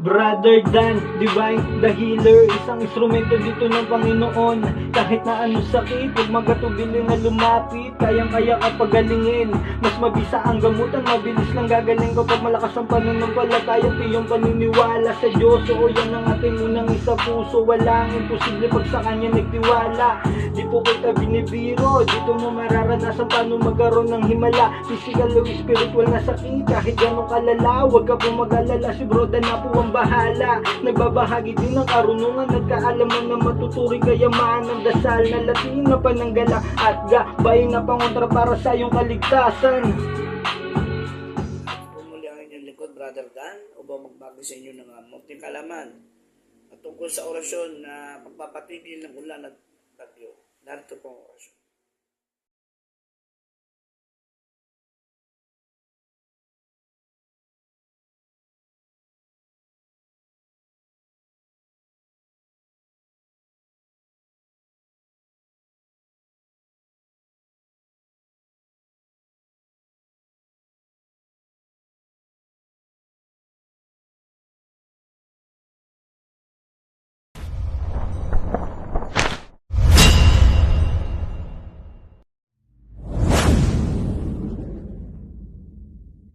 Brother Dan, Divine, the healer. Isang instrumento dito ng Panginoon. Kahit na anong sakit, huwag magatubili na lumapit. Kayang-kaya ka pagalingin. Mas mabisa ang gamutan, mabilis lang gagaling kapag malakas ang pananampalataya. Tiyong paniniwala sa Diyos. Oo, yan ang ating unang isa puso. Walang imposible pag sa Kanya nagtiwala. Di po kita binibiro, dito mo mararanasan paano magkaroon ng himala. Physical o spiritual na sakit, kahit ganong kalala. Huwag ka po mag-alala, si Bro Dan na po ang bahala. Nagbabahagi din ng karunungan, nagkaalaman na matuturing kayaman ng dasal na Latin na pananggala at gabay na pangontra para sa iyong kaligtasan. Pumuli ang inyong lingkod, Brother Dan, upang magbago sa inyo ng munting kalaman at tungkol sa orasyon na pagpapatigil ng ulan at bagyo. Narito po ang orasyon.